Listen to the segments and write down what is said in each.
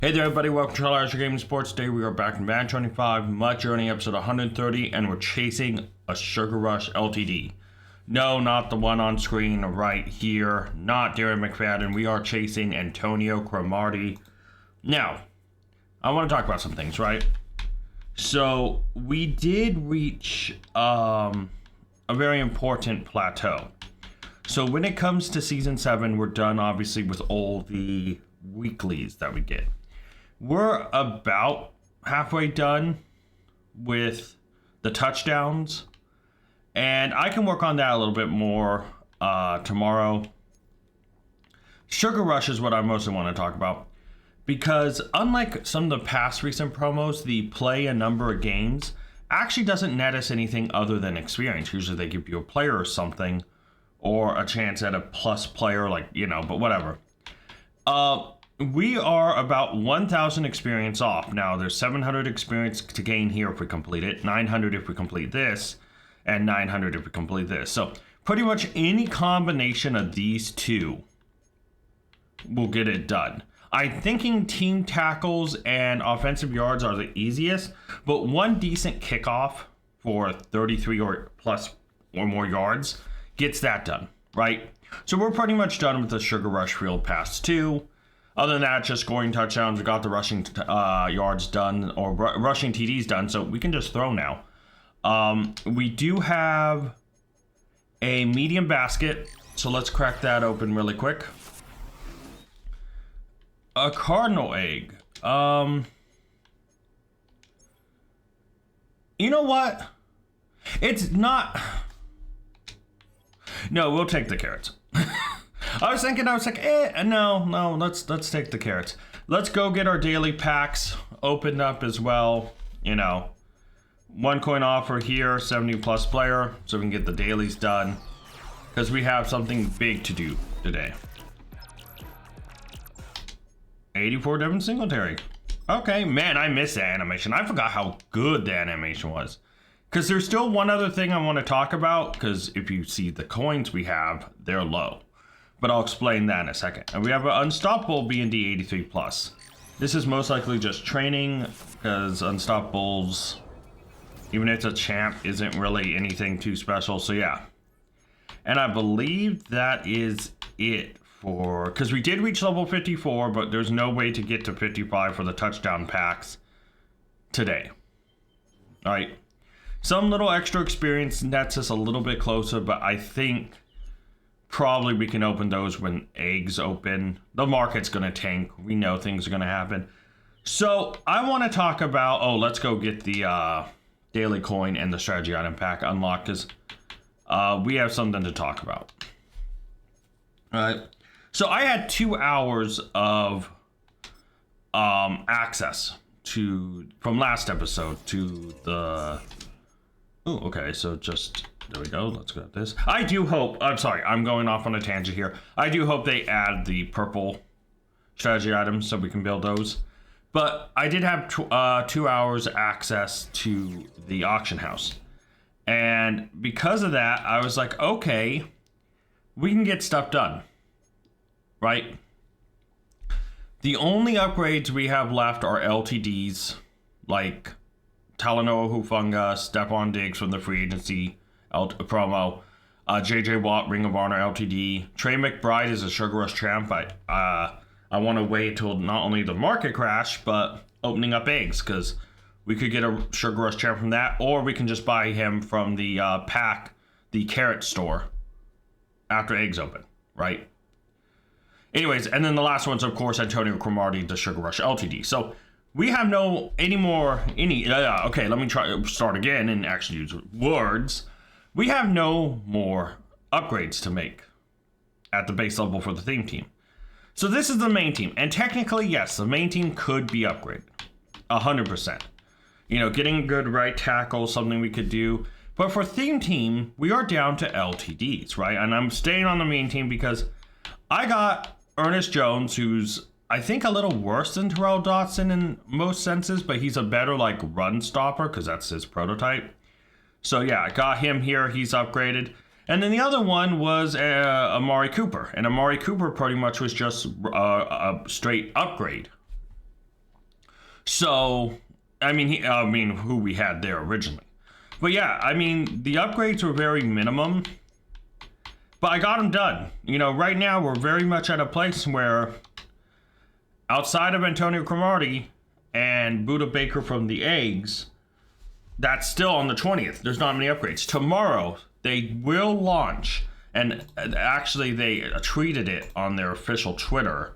Hey there everybody, welcome to Larger Gaming Sports. Today we are back in Madden 25, MUT Journey episode 130, and we're chasing a Sugar Rush LTD. No, not the one on screen right here, not Darren McFadden. We are chasing Antonio Cromartie. Now, I want to talk about some things, right? So, we did reach a very important plateau. So when it comes to Season 7, we're done obviously with all the weeklies that we get. We're about halfway done with the touchdowns, and I can work on that a little bit more tomorrow. Sugar Rush is what I mostly want to talk about, because unlike some of the past recent promos, the play a number of games actually doesn't net us anything other than experience. Usually they give you a player or something, or a chance at a plus player, but whatever. We are about 1,000 experience off. Now, there's 700 experience to gain here if we complete it, 900 if we complete this, and 900 if we complete this. So, pretty much any combination of these two will get it done. I'm thinking team tackles and offensive yards are the easiest, but one decent kickoff for 33 or plus or more yards gets that done, right? So, we're pretty much done with the Sugar Rush Field Pass 2. Other than that, just scoring touchdowns. We got the rushing yards done, or rushing TDs done, so we can just throw now. We do have a medium basket, so let's crack that open really quick. A cardinal egg. You know what? It's not... No, we'll take the carrots. I was like, no, let's take the carrots. Let's go get our daily packs opened up as well. You know, 1 coin offer here, 70 plus player, so we can get the dailies done, because we have something big to do today. 84 Devin Singletary. Okay, man, I missed the animation. I forgot how good the animation was. Because there's still one other thing I want to talk about, because if you see the coins we have, they're low. But I'll explain that in a second. And we have an Unstoppable B&D 83 plus. This is most likely just training, because Unstoppables, even if it's a champ, isn't really anything too special. So yeah. And I believe that is it for, because we did reach level 54, but there's no way to get to 55 for the touchdown packs today. All right. Some little extra experience nets us a little bit closer, but I think probably we can open those when eggs open. The market's going to tank. We know things are going to happen. So I want to talk about, let's go get the daily coin and the strategy item pack unlocked, because we have something to talk about. All right. So I had 2 hours of access from last episode to the... Oh, okay, so just, there we go, let's go at this. I do hope, I'm sorry, I'm going off on a tangent here. I do hope they add the purple strategy items so we can build those. But I did have 2 hours access to the auction house. And because of that, I was like, okay, we can get stuff done, right? The only upgrades we have left are LTDs, like Talanoa Hufanga, Stephon Diggs from the free agency promo, JJ Watt, Ring of Honor LTD. Trey McBride is a Sugar Rush champ. I want to wait till not only the market crash, but opening up eggs, because we could get a Sugar Rush champ from that, or we can just buy him from the pack, the carrot store, after eggs open, right? Anyways, and then the last one's, of course, Antonio Cromartie, the Sugar Rush LTD. So we have okay, let me start again and actually use words. We have no more upgrades to make at the base level for the theme team. So this is the main team. And technically, yes, the main team could be upgraded. 100%. You know, getting a good right tackle, something we could do. But for theme team, we are down to LTDs, right? And I'm staying on the main team because I got Ernest Jones, who's I think a little worse than Terrell Dotson in most senses, but he's a better run stopper, because that's his prototype. So yeah, I got him here. He's upgraded. And then the other one was Amari Cooper. And Amari Cooper pretty much was just a straight upgrade So, I mean, who we had there originally. But yeah, I mean, the upgrades were very minimum, but I got them done. You know, right now we're very much at a place where outside of Antonio Cromartie and Buda Baker from the Eggs, that's still on the 20th. There's not many upgrades. Tomorrow, they will launch, and actually they tweeted it on their official Twitter.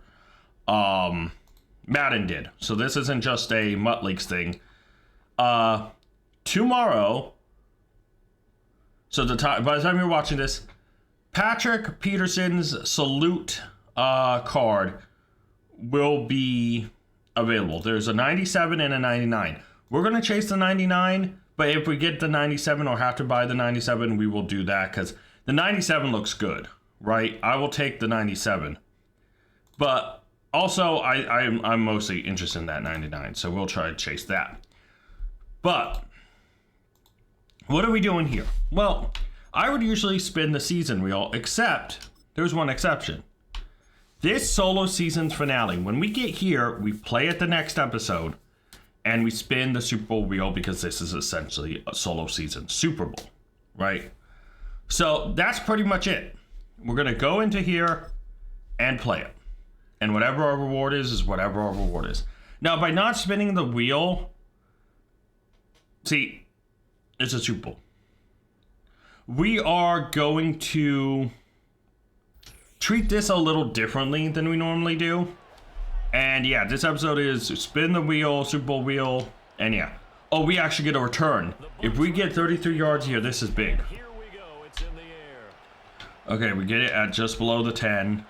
Madden did. So this isn't just a MUT Leaks thing. Tomorrow, so by the time you're watching this, Patrick Peterson's salute card will be available. There's a 97 and a 99. We're going to chase the 99, but if we get the 97 or have to buy the 97, we will do that because the 97 looks good, right? I will take the 97. But also, I'm mostly interested in that 99, so we'll try to chase that. But what are we doing here? Well, I would usually spin the season wheel, except there's one exception. This solo season's finale, when we get here, we play at the next episode, and we spin the Super Bowl wheel because this is essentially a solo season Super Bowl, right? So that's pretty much it. We're going to go into here and play it. And whatever our reward is whatever our reward is. Now, by not spinning the wheel, see, it's a Super Bowl. We are going to treat this a little differently than we normally do. And yeah, this episode is spin the wheel, Super Bowl wheel, and yeah. Oh, we actually get a return. If we get 33 yards here, this is big. Okay, we get it at just below the 10.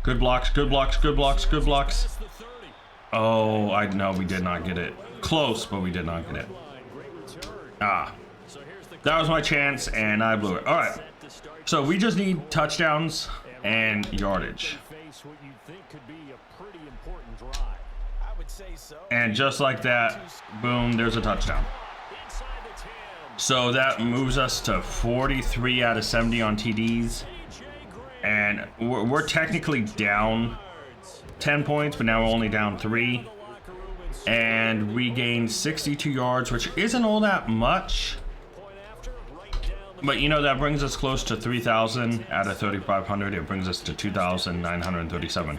Good blocks, good blocks, good blocks, good blocks. Oh, no, we did not get it. Close, but we did not get it. Ah. That was my chance, and I blew it. All right. So we just need touchdowns and yardage. And just like that, boom, there's a touchdown. So that moves us to 43 out of 70 on TDs. And we're technically down 10 points, but now we're only down 3. And we gained 62 yards, which isn't all that much. But, you know, that brings us close to 3,000 out of 3,500. It brings us to 2,937.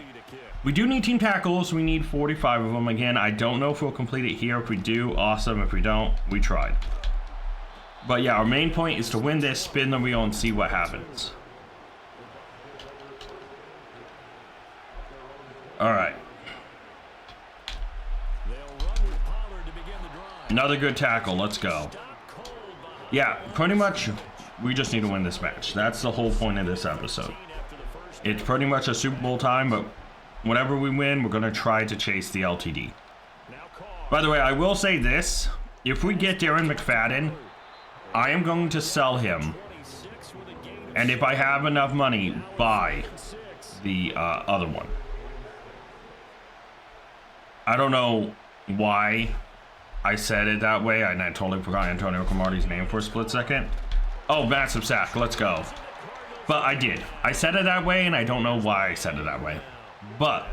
We do need team tackles. We need 45 of them. Again, I don't know if we'll complete it here. If we do, awesome. If we don't, we tried. But, yeah, our main point is to win this, spin the wheel, and see what happens. All right. Another good tackle. Let's go. Yeah, pretty much we just need to win this match. That's the whole point of this episode. It's pretty much a Super Bowl time, but whenever we win, we're going to try to chase the LTD. By the way, I will say this. If we get Darren McFadden, I am going to sell him. And if I have enough money, buy the other one. I don't know why I said it that way, and I totally forgot Antonio Cromartie's name for a split second. Oh, massive sack, let's go. But I did. I said it that way, and I don't know why I said it that way. But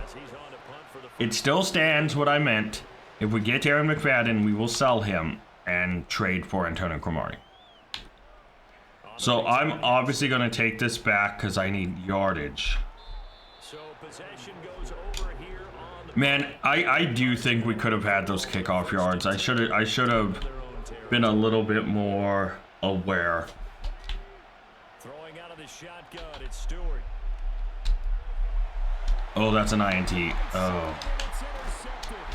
it still stands what I meant. If we get Aaron McFadden, we will sell him and trade for Antonio Cromartie. So I'm obviously going to take this back because I need yardage. Man, I do think we could have had those kickoff yards. I should have been a little bit more aware. Throwing out of the shotgun, it's Stewart. Oh, that's an INT. Oh.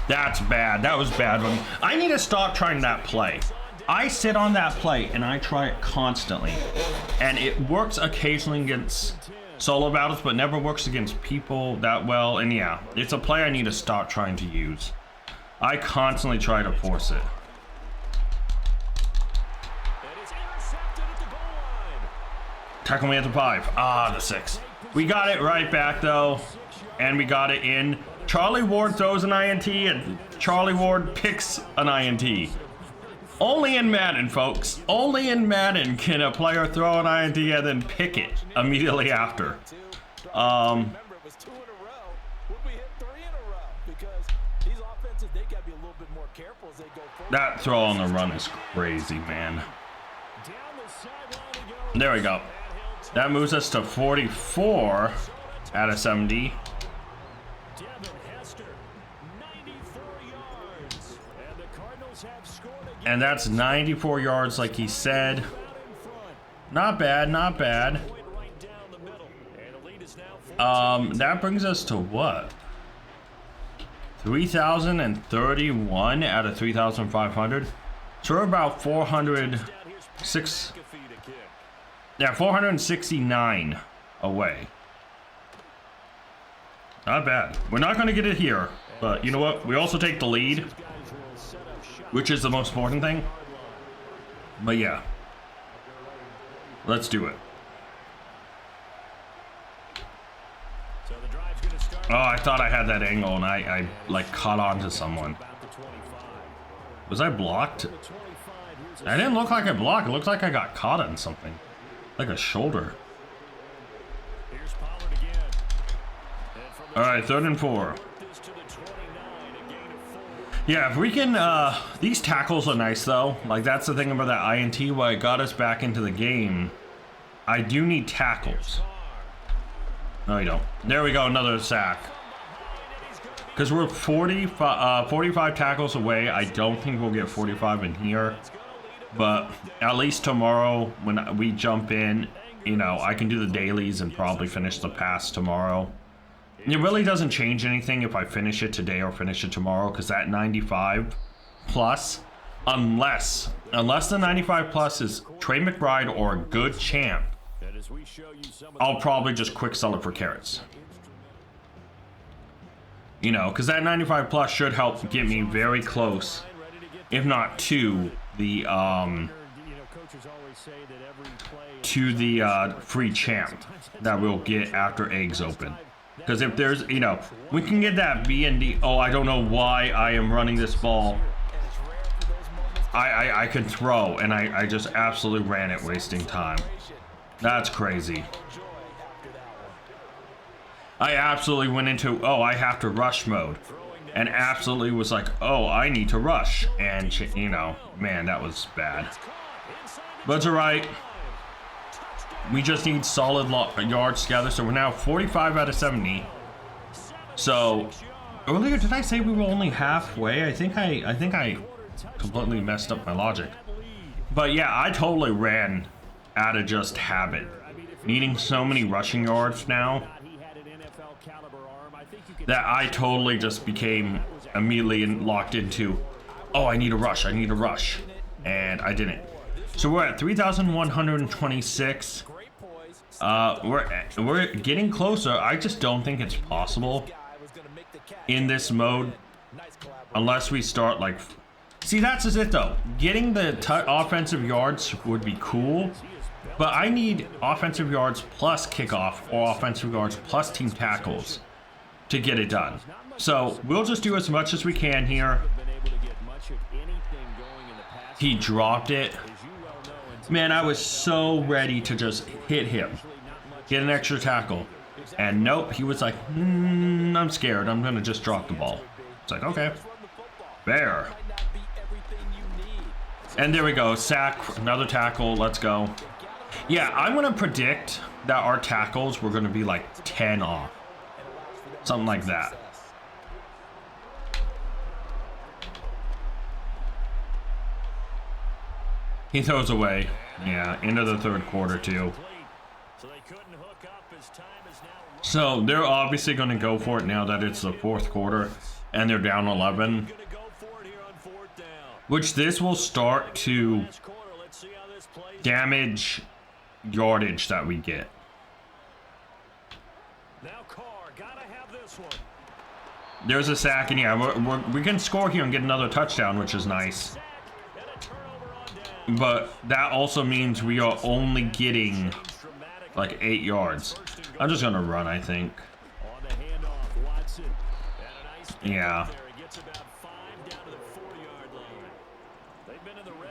That's bad. That was bad. I need to stop trying that play. I sit on that play and I try it constantly. And it works occasionally against solo battles, but never works against people that well. And yeah, it's a play I need to stop trying to use. I constantly try to force it. Tackle me at the 5. Ah, the 6. We got it right back though. And we got it in. Charlie Ward throws an INT and Charlie Ward picks an INT. Only in Madden, folks. Only in Madden can a player throw an INT and then pick it immediately after. That throw on the run is crazy, man. There we go. That moves us to 44 out of 70. And that's 94 yards, like he said. Not bad, not bad. That brings us to what? 3,031 out of 3,500. So we're about 469 away. Not bad. We're not going to get it here, but you know what? We also take the lead, which is the most important thing. But yeah, let's do it. Oh, I thought I had that angle and I like caught on to someone. Was I blocked? I didn't look like I blocked. It looks like I got caught on something. Like a shoulder. Alright, 3rd and 4. Yeah, if we can, these tackles are nice though. Like, that's the thing about that INT, why it got us back into the game. I do need tackles. No, you don't. There we go, another sack. Because we're 45 tackles away. I don't think we'll get 45 in here. But at least tomorrow, when we jump in, you know, I can do the dailies and probably finish the pass tomorrow. It really doesn't change anything if I finish it today or finish it tomorrow, because that 95 plus, unless the 95 plus is Trey McBride or a good champ, I'll probably just quick sell it for carrots. You know, because that 95 plus should help get me very close, if not to the free champ that we'll get after eggs open. Because if there's, you know, we can get that B and D. Oh, I don't know why I am running this ball. I can throw, and I just absolutely ran it, wasting time. That's crazy. I absolutely went into, oh, I have to rush mode. And absolutely was like, oh, I need to rush. And, you know, man, that was bad. But it's alright. We just need solid yards together. So we're now 45 out of 70. So, earlier, did I say we were only halfway? I think I completely messed up my logic. But yeah, I totally ran out of just habit. Needing so many rushing yards now that I totally just became immediately locked into, oh, I need a rush, and I didn't. So we're at 3,126. We're getting closer. I just don't think it's possible in this mode unless we start like. See, that's just it though. Getting the offensive yards would be cool, but I need offensive yards plus kickoff or offensive yards plus team tackles to get it done. So we'll just do as much as we can here. He dropped it. Man, I was so ready to just hit him, get an extra tackle, and nope, he was like, I'm scared, I'm gonna just drop the ball. It's like, okay, fair. And there we go, sack, another tackle, let's go. Yeah, I'm gonna predict that our tackles were gonna be like 10 off. Something like that. He throws away. Yeah, into the third quarter too. So they're obviously going to go for it now that it's the fourth quarter and they're down 11. Which this will start to damage yardage that we get. There's a sack, and yeah, we can score here and get another touchdown, which is nice. But that also means we are only getting like 8 yards. I'm just gonna run, I think. Yeah.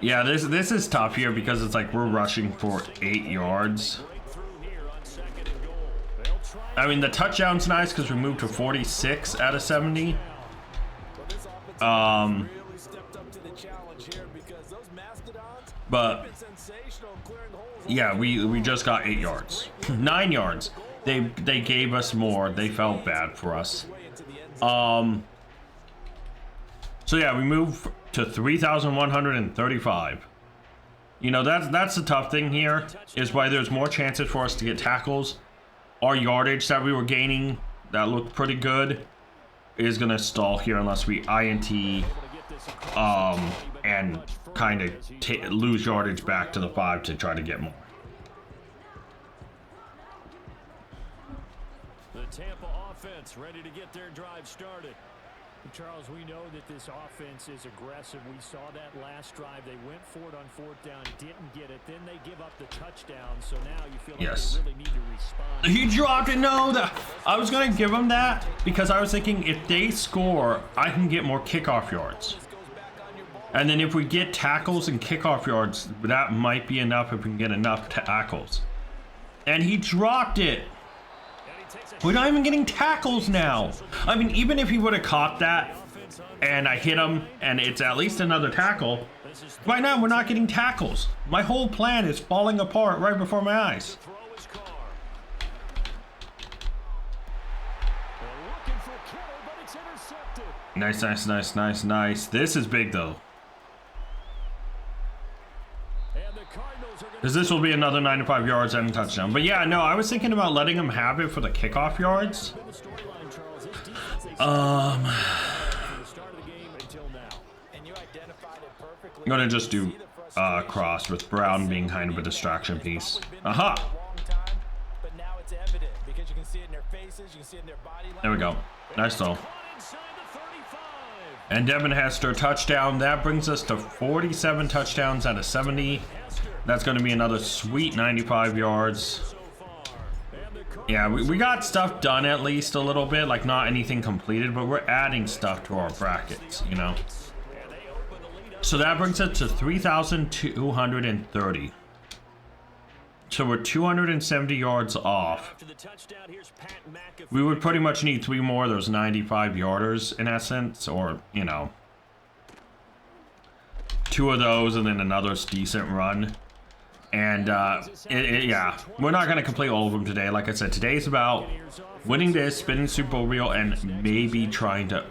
Yeah, this is tough here because it's like we're rushing for 8 yards. I mean, the touchdown's nice because we moved to 46 out of 70. But yeah, we just got 8 yards, 9 yards. They gave us more. They felt bad for us. So yeah, we moved to 3,135. You know, that's the tough thing here, is why there's more chances for us to get tackles. Our yardage that we were gaining that looked pretty good is gonna stall here unless we INT and kind of lose yardage back to the 5 to try to get more. The Tampa offense ready to get their drive started. Charles, we know that this offense is aggressive. We saw that last drive. They went for it on 4th down, didn't get it. Then they give up the touchdown. So now you feel like they really need to respond. He dropped it. No, I was going to give him that because I was thinking if they score, I can get more kickoff yards. And then if we get tackles and kickoff yards, that might be enough if we can get enough tackles. And he dropped it. We're not even getting tackles now. I mean, even if he would have caught that and I hit him and it's at least another tackle, right now we're not getting tackles. My whole plan is falling apart right before my eyes. Nice, nice, nice, nice, nice. This is big though. Because this will be another 95 yards and a touchdown. But yeah, no, I was thinking about letting him have it for the kickoff yards. I'm gonna just do cross with Brown being kind of a distraction piece. Aha! There we go. Nice throw. And Devin Hester touchdown. That brings us to 47 touchdowns out of 70. That's going to be another sweet 95 yards. Yeah, we got stuff done at least a little bit, like not anything completed, but we're adding stuff to our brackets, you know. So that brings us to 3,230. So we're 270 yards off. We would pretty much need 3 more of those 95 yarders in essence, or, you know, 2 of those and then another decent run. And yeah, we're not going to complete all of them today. Like I said, today's about winning this, spinning Super Bowl reel, and maybe trying to,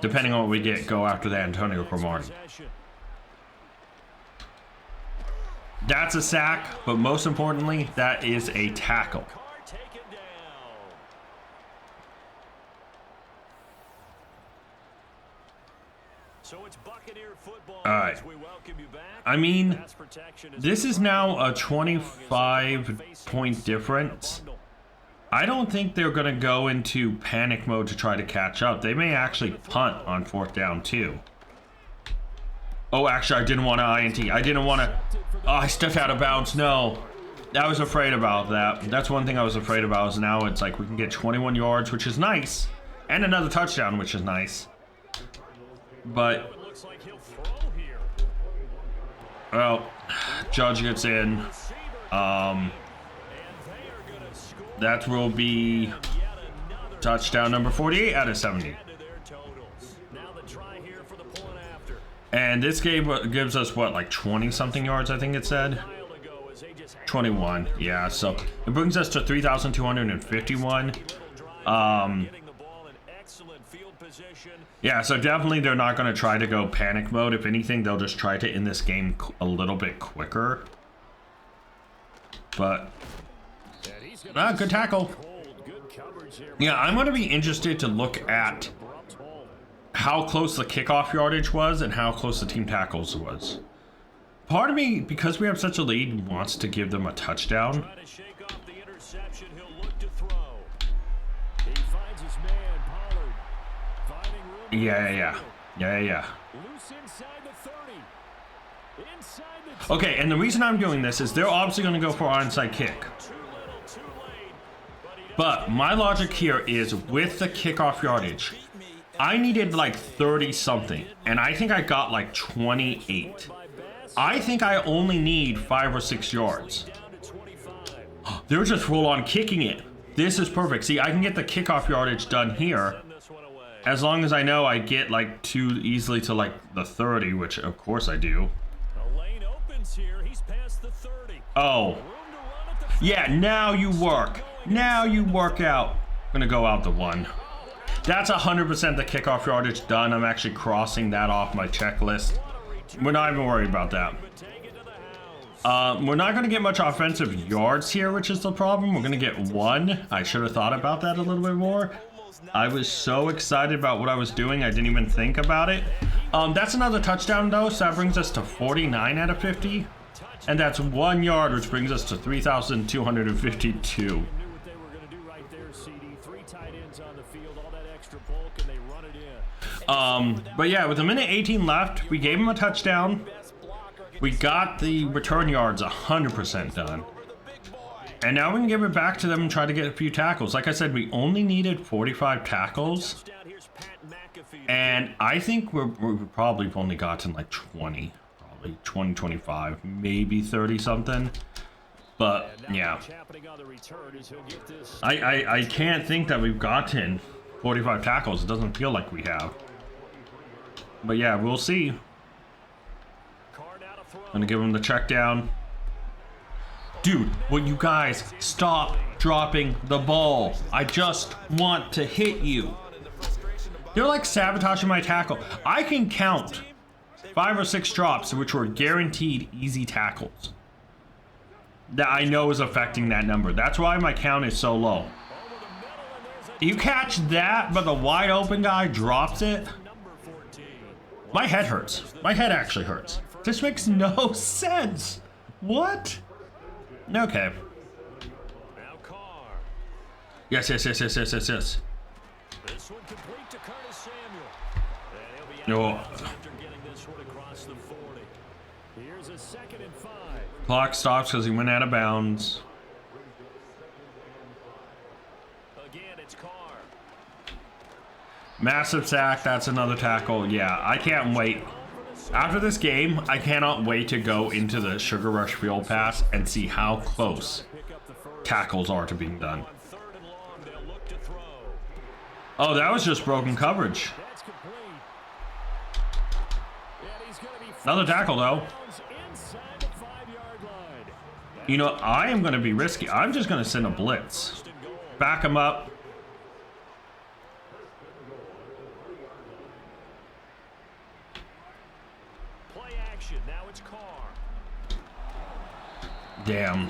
depending on what we get, go after that Antonio Cromartie. That's a sack, but most importantly, that is a tackle. All right. I mean, this is now a 25-point difference. I don't think they're going to go into panic mode to try to catch up. They may actually punt on 4th down, too. Oh, actually, I didn't want to INT. I didn't want to... Oh, I stepped out of bounds. No. I was afraid about that. That's one thing I was afraid about, is now it's like we can get 21 yards, which is nice. And another touchdown, which is nice. But... well, Judge gets in. That will be touchdown number 48 out of 70. And this game gives us, what, like 20-something yards, I think it said? 21, yeah, so it brings us to 3,251. Yeah, so definitely they're not going to try to go panic mode. If anything, they'll just try to end this game a little bit quicker. But, good tackle. Yeah, I'm going to be interested to look at how close the kickoff yardage was and how close the team tackles was. Part of me, because we have such a lead, wants to give them a touchdown. Yeah. Okay, and the reason I'm doing this is they're obviously going to go for an onside kick. But my logic here is with the kickoff yardage, I needed like 30 something, and I think I got like 28. I think I only need 5 or 6 yards. They're just full on kicking it. This is perfect. See, I can get the kickoff yardage done here, as long as I know I get like too easily to like the 30, which of course I do. distance here. He's past the 30. Oh. Room to run at the Yeah, now you work. Now you work out. I'm gonna go out the 1. That's 100% the kickoff yardage done. I'm actually crossing that off my checklist. We're not even worried about that. We're not going to get much offensive yards here, which is the problem. We're going to get 1. I should have thought about that a little bit more. I was so excited about what I was doing, I didn't even think about it. That's another touchdown, though, so that brings us to 49 out of 50. And that's 1 yard, which brings us to 3,252. But yeah, with a minute 18 left, we gave him a touchdown. We got the return yards 100% done. And now we can give it back to them and try to get a few tackles. Like I said, we only needed 45 tackles. And I think we've probably only gotten like 20. Probably 20, 25, maybe 30 something. But yeah. I can't think that we've gotten 45 tackles. It doesn't feel like we have. But yeah, we'll see. Gonna give him the check down. Dude, will you guys stop dropping the ball? I just want to hit you. They're like sabotaging my tackle. I can count 5 or 6 drops, which were guaranteed easy tackles, that I know is affecting that number. That's why my count is so low. You catch that, but the wide open guy drops it. My head hurts. My head actually hurts. This makes no sense. What? Okay. Yes. No. Clock stops because he went out of bounds. Massive sack. That's another tackle. Yeah, I can't wait. After this game, I cannot wait to go into the Sugar Rush Field Pass and see how close tackles are to being done. Oh, that was just broken coverage. Another tackle, though. You know, I am going to be risky. I'm just going to send a blitz. Back him up. Damn.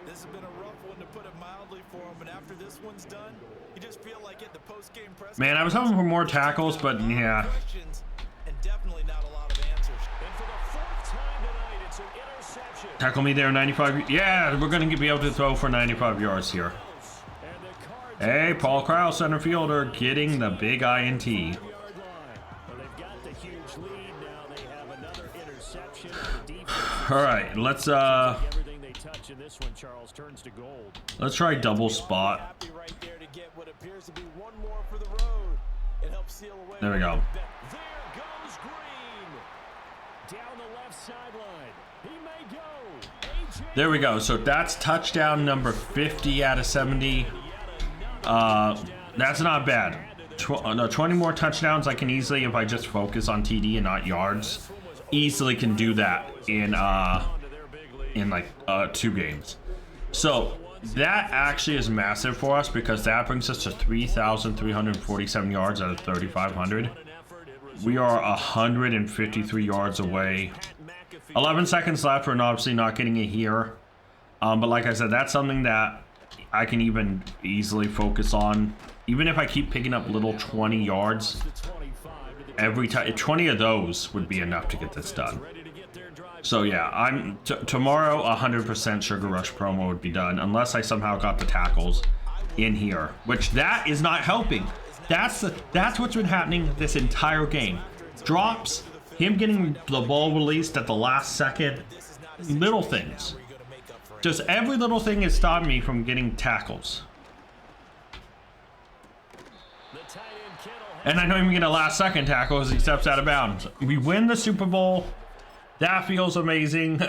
This has been a rough one to put it mildly for him, but after this one's done, you just feel like at the post-game press. Man, I was hoping for more tackles, but yeah. And definitely not a lot of answers. And for the 4th time tonight, it's an interception. Tackle me there, 95. Yeah, we're going to be able to throw for 95 yards here. Hey, Paul Krause, center fielder, getting the big INT. All right, let's try double spot. There we go. There we go. So that's touchdown number 50 out of 70. That's not bad. 20 more touchdowns. I can easily, if I just focus on TD and not yards, easily can do that in like 2 games. So that actually is massive for us because that brings us to 3,347 yards out of 3,500. We are 153 yards away. 11 seconds left. We're obviously not getting it here. But like I said, that's something that I can even easily focus on. Even if I keep picking up little 20 yards every time, 20 of those would be enough to get this done. So yeah, I'm tomorrow 100% Sugar Rush promo would be done unless I somehow got the tackles in here, which that is not helping. That's what's been happening this entire game. Drops, him getting the ball released at the last second, little things. Just every little thing is stopping me from getting tackles. And I don't even get a last second tackle as he steps out of bounds. We win the Super Bowl. That feels amazing.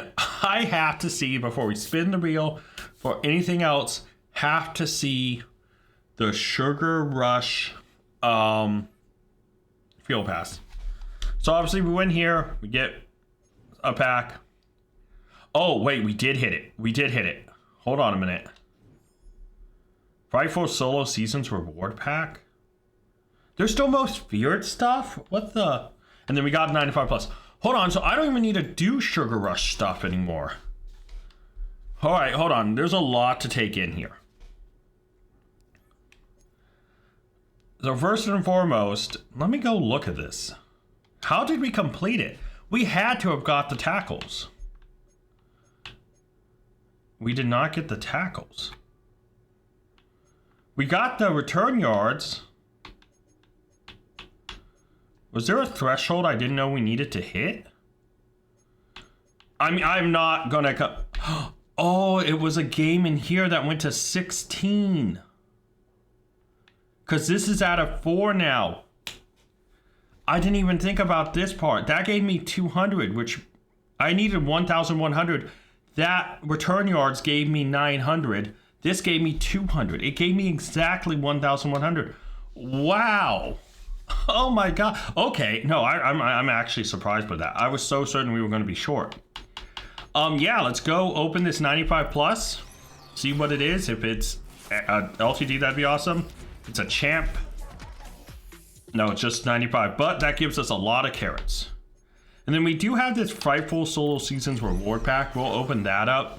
I have to see, before we spin the reel for anything else, have to see the Sugar Rush Field Pass. So obviously we win here. We get a pack. Oh, wait, we did hit it. We did hit it. Hold on a minute. Frightful Solo Seasons Reward Pack? There's still most feared stuff? What the? And then we got 95 plus. Hold on, so I don't even need to do Sugar Rush stuff anymore. All right, hold on. There's a lot to take in here. So first and foremost, let me go look at this. How did we complete it? We had to have got the tackles. We did not get the tackles. We got the return yards. Was there a threshold I didn't know we needed to hit? I mean, I'm not gonna... Oh, it was a game in here that went to 16. Because this is out of 4 now. I didn't even think about this part. That gave me 200, which I needed 1,100. That return yards gave me 900. This gave me 200. It gave me exactly 1,100. Wow. Oh my god. Okay. No, I'm actually surprised by that. I was so certain we were going to be short. Yeah, let's go open this 95 plus. See what it is. If it's a LTD, that'd be awesome. It's a champ. No, it's just 95, but that gives us a lot of carrots. And then we do have this Frightful Solo Seasons Reward Pack. We'll open that up.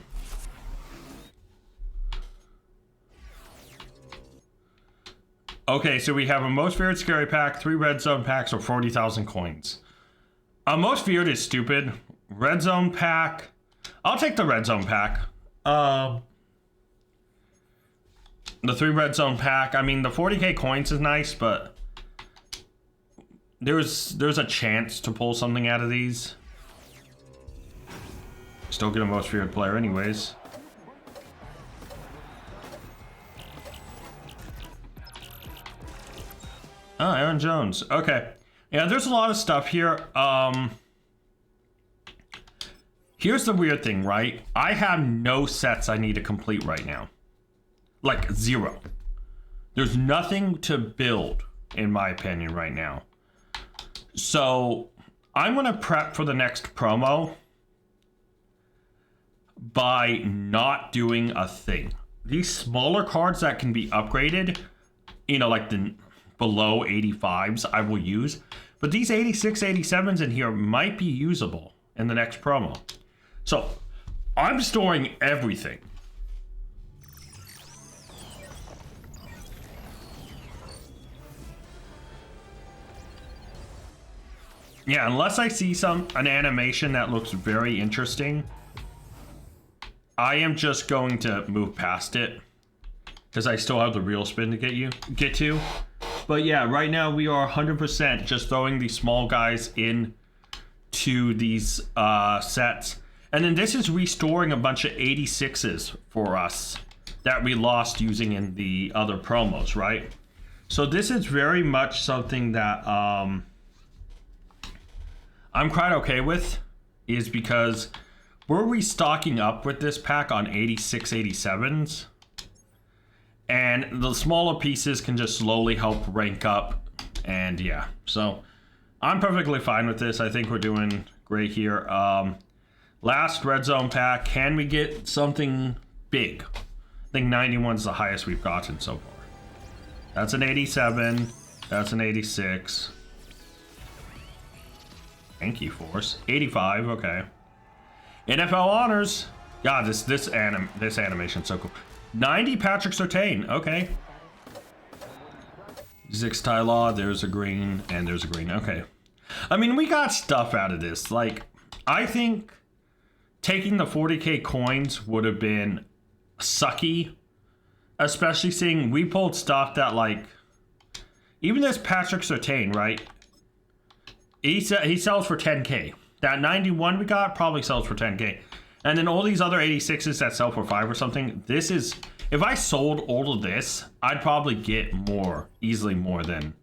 Okay, so we have a Most Feared Scary Pack, 3 Red Zone Packs, or 40,000 coins. Most Feared is stupid. Red Zone Pack. I'll take the Red Zone Pack. The 3 Red Zone Pack. I mean, the 40k coins is nice, but there's a chance to pull something out of these. Still get a Most Feared player anyways. Oh, Aaron Jones. Okay. Yeah, there's a lot of stuff here. Here's the weird thing, right? I have no sets I need to complete right now. Like, 0. There's nothing to build, in my opinion, right now. So, I'm going to prep for the next promo by not doing a thing. These smaller cards that can be upgraded, you know, like the below 85s, I will use. But these 86, 87s in here might be usable in the next promo. So, I'm storing everything. Yeah, unless I see an animation that looks very interesting, I am just going to move past it because I still have the real spin to get to. But yeah, right now we are 100% just throwing these small guys in to these sets. And then this is restoring a bunch of 86s for us that we lost using in the other promos, right? So this is very much something that I'm quite okay with, is because we're restocking up with this pack on 86, 87s. And the smaller pieces can just slowly help rank up. And yeah, so I'm perfectly fine with this. I think we're doing great here. Last Red Zone pack. Can we get something big? I think 91's the highest we've gotten so far. That's an 87. That's an 86. Thank you, Force. 85, okay. NFL Honors. God, this animation's so cool. 90 Patrick Surtain, okay. 6 Ty Law, there's a green, and there's a green, okay. I mean, we got stuff out of this. Like, I think taking the 40k coins would have been sucky. Especially seeing we pulled stuff that, like, even this Patrick Surtain, right? He sells for 10k. That 91 we got probably sells for 10k. And then all these other 86s that sell for 5 or something, this is... If I sold all of this, I'd probably get more, easily more than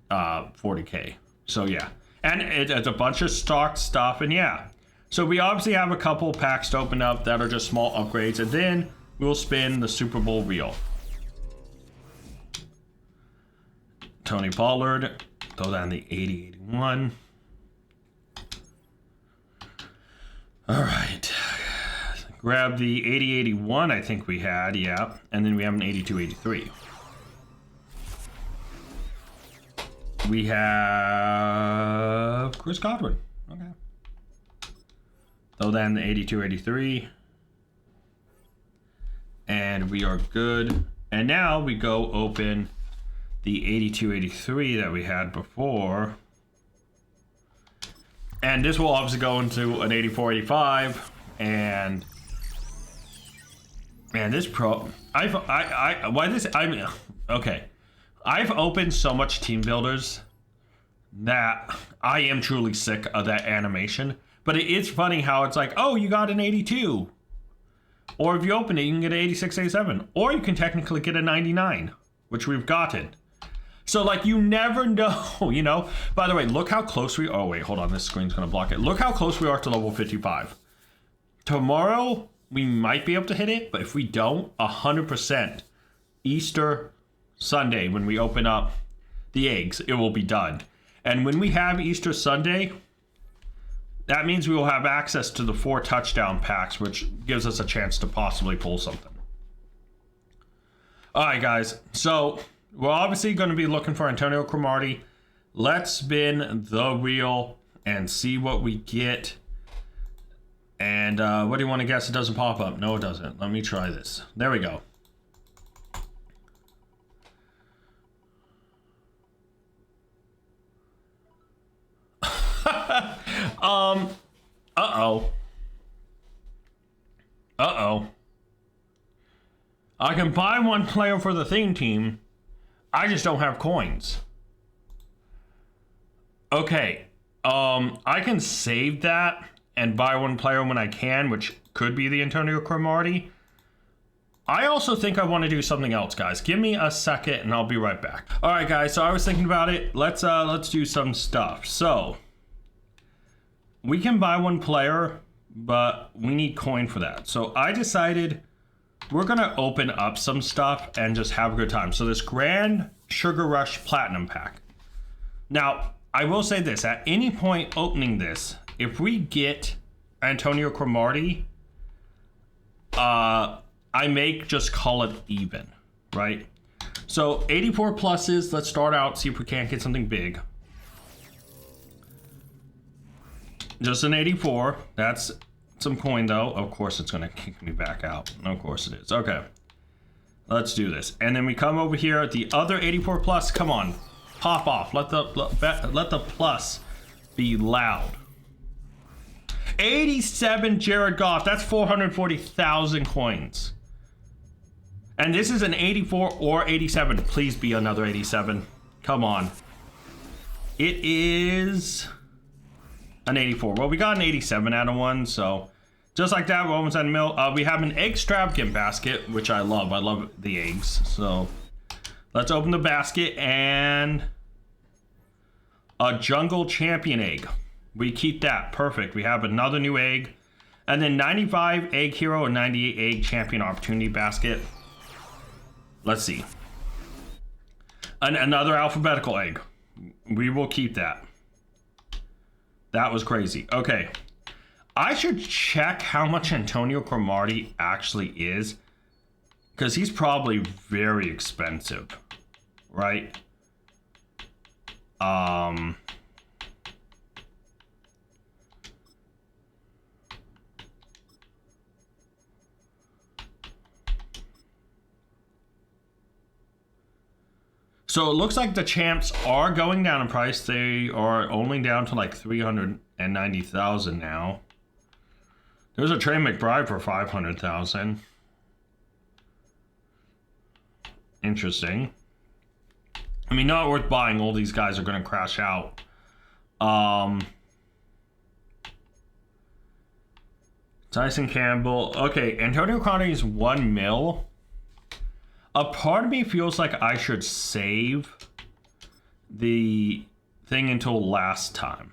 40k. So yeah. And it's a bunch of stock stuff, and yeah. So we obviously have a couple packs to open up that are just small upgrades, and then we'll spin the Super Bowl wheel. Tony Pollard, throw down the 80-81. All right. Grab the 80-81 I think we had, yeah. And then we have an 82-83. We have Chris Godwin. Okay. So then the 82-83. And we are good. And now we go open the 82-83 that we had before. And this will obviously go into an 84-85. And man, this okay. I've opened so much team builders that I am truly sick of that animation. But it is funny how it's like, oh, you got an 82. Or if you open it, you can get an 86, 87. Or you can technically get a 99, which we've gotten. So, like, you never know, you know? By the way, look how close we are. Oh, wait, hold on. This screen's going to block it. Look how close we are to level 55. Tomorrow, we might be able to hit it. But if we don't, 100%. Easter Sunday, when we open up the eggs, it will be done. And when we have Easter Sunday, that means we will have access to the 4 touchdown packs, which gives us a chance to possibly pull something. All right, guys. So we're obviously going to be looking for Antonio Cromartie. Let's spin the wheel and see what we get. And what do you want to guess? It doesn't pop up. No, it doesn't. Let me try this. There we go. Uh-oh. I can buy one player for the theme team. I just don't have coins. Okay. I can save that and buy one player when I can, which could be the Antonio Cromartie. I also think I want to do something else, guys. Give me a second and I'll be right back. All right, guys. So I was thinking about it. Let's do some stuff. So we can buy one player, but we need coin for that. So I decided we're going to open up some stuff and just have a good time. So this Grand Sugar Rush Platinum Pack. Now, I will say this. At any point opening this, if we get Antonio Cromartie, I may just call it even, right? So 84 pluses. Let's start out, see if we can't get something big. Just an 84. That's some coin, though. Of course, it's going to kick me back out. Of course it is. Okay. Let's do this. And then we come over here. The other 84 plus. Come on. Pop off. Let the plus be loud. 87 Jared Goff. That's 440,000 coins. And this is an 84 or 87. Please be another 87. Come on. It is an 84. Well, we got an 87 out of one, so just like that, we're almost at a mil. We have an extravagant basket, which I love. I love the eggs. So let's open the basket and a jungle champion egg. We keep that. Perfect. We have another new egg. And then 95 egg hero and 98 egg champion opportunity basket. Let's see. Another alphabetical egg. We will keep that. That was crazy. Okay. I should check how much Antonio Cromartie actually is, because he's probably very expensive, right? So it looks like the champs are going down in price. They are only down to like 390,000 now. There's a Trey McBride for 500,000. Interesting. I mean, not worth buying. All these guys are going to crash out. Tyson Campbell. Okay, Antonio Cromartie is 1 mil. A part of me feels like I should save the thing until last time.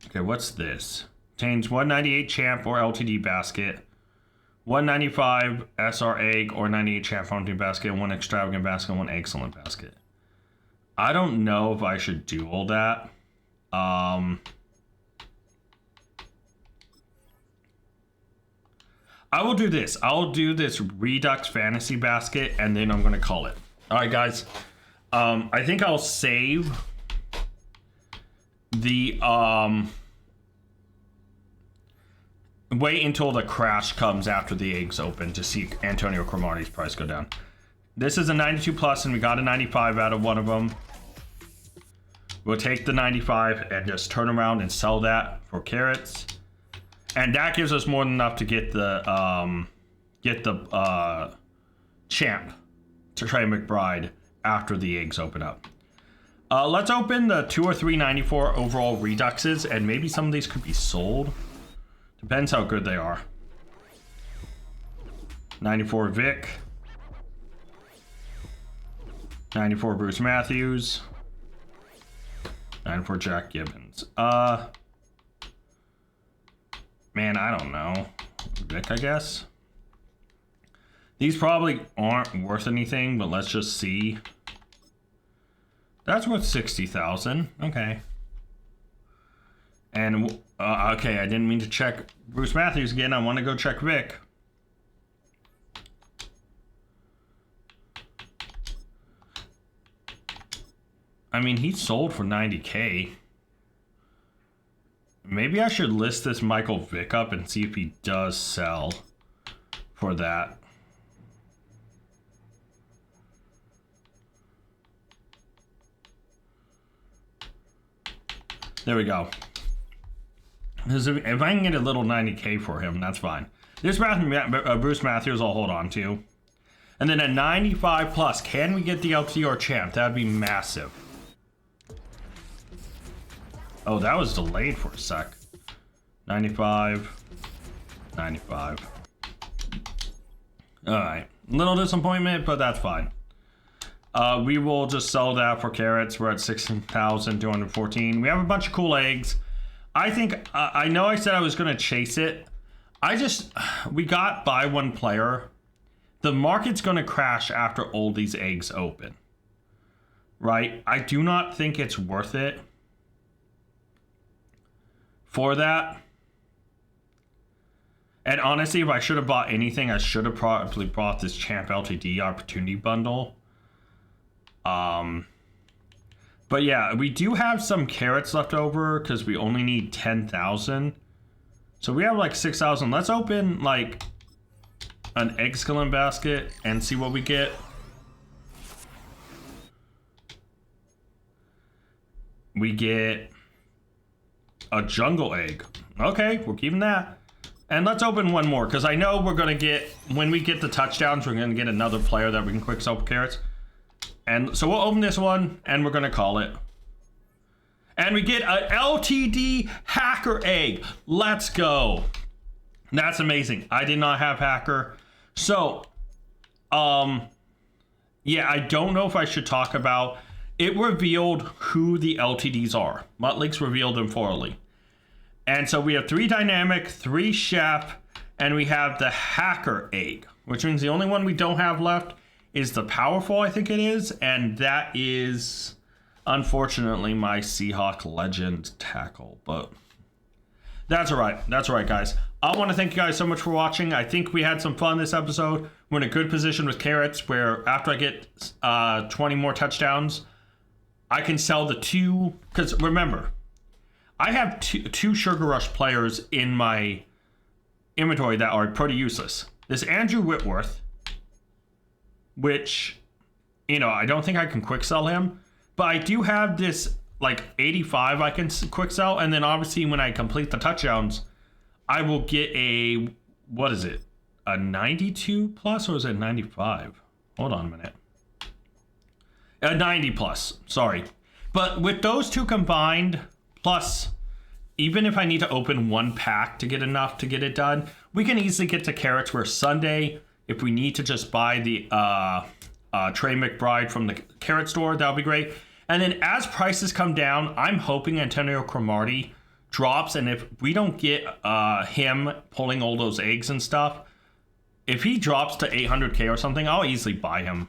Okay, what's this? Contains 198 champ or LTD basket, 195 SR egg or 98 champ LTD basket, 1 extravagant basket, 1 excellent basket. I don't know if I should do all that. I will do this. I'll do this Redux Fantasy Basket, and then I'm going to call it. All right, guys. I think I'll save the... wait until the crash comes after the eggs open to see Antonio Cromartie's price go down. This is a 92 plus, and we got a 95 out of one of them. We'll take the 95 and just turn around and sell that for carrots. And that gives us more than enough to get the champ to Trey McBride after the eggs open up. Let's open the 2 or 3 94 overall reduxes, and maybe some of these could be sold. Depends how good they are. 94 Vic. 94 Bruce Matthews. 94 Jack Gibbons. Man, I don't know. Vic, I guess. These probably aren't worth anything, but let's just see. That's worth 60,000. Okay. And okay, I didn't mean to check Bruce Matthews again. I want to go check Vic. I mean, he sold for 90K. Maybe I should list this Michael Vick up and see if he does sell for that. There we go. If I can get a little 90K for him, that's fine. This Bruce Matthews I'll hold on to. And then a 95 plus. Can we get the LTD or champ? That'd be massive. Oh, that was delayed for a sec. 95. 95. Alright. Little disappointment, but that's fine. We will just sell that for carrots. We're at 16,214. We have a bunch of cool eggs. I think, I know I said I was going to chase it. We got buy one player. The market's going to crash after all these eggs open. Right? I do not think it's worth it for that. And honestly, if I should have bought anything, I should have probably bought this Champ LTD Opportunity Bundle. But yeah, we do have some carrots left over because we only need 10,000. So we have like 6,000. Let's open like an egg skillet basket and see what we get. We get a jungle egg. Okay, we're keeping that. And let's open one more because I know we're going to get, when we get the touchdowns, we're going to get another player that we can quick sell for carrots. And so we'll open this one and we're going to call it. And we get a LTD hacker egg. Let's go. That's amazing. I did not have hacker. So, yeah, I don't know if I should talk about, it revealed who the LTDs are. MUT Leaks revealed them thoroughly. And so we have 3 dynamic, 3 chef, and we have the hacker egg, which means the only one we don't have left is the powerful, I think it is, and that is unfortunately my Seahawk legend tackle, but that's all right. That's all right, guys. I want to thank you guys so much for watching. I think we had some fun this episode. We're in a good position with carrots where after I get 20 more touchdowns, I can sell the 2, because remember, I have two Sugar Rush players in my inventory that are pretty useless. This Andrew Whitworth, which, you know, I don't think I can quick sell him, but I do have this like 85 I can quick sell, and then obviously when I complete the touchdowns, I will get a, what is it, a 92 plus, or is it 95? Hold on a minute. A 90 plus, sorry. But with those two combined, plus even if I need to open one pack to get enough to get it done, we can easily get to carrots where Sunday, if we need to just buy the Trey McBride from the carrot store, that'll be great. And then as prices come down, I'm hoping Antonio Cromartie drops, and if we don't get him pulling all those eggs and stuff, if he drops to 800K or something, I'll easily buy him.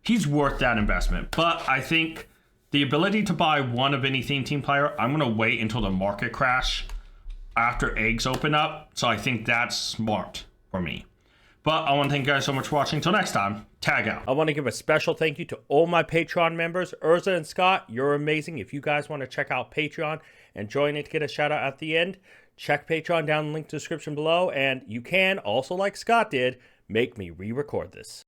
He's worth that investment. But I think the ability to buy one of any team player, I'm going to wait until the market crash after eggs open up. So I think that's smart for me. But I want to thank you guys so much for watching. Until next time, tag out. I want to give a special thank you to all my Patreon members. Urza and Scott, you're amazing. If you guys want to check out Patreon and join it to get a shout out at the end, check Patreon down in the link description below. And you can also, like Scott did, make me re-record this.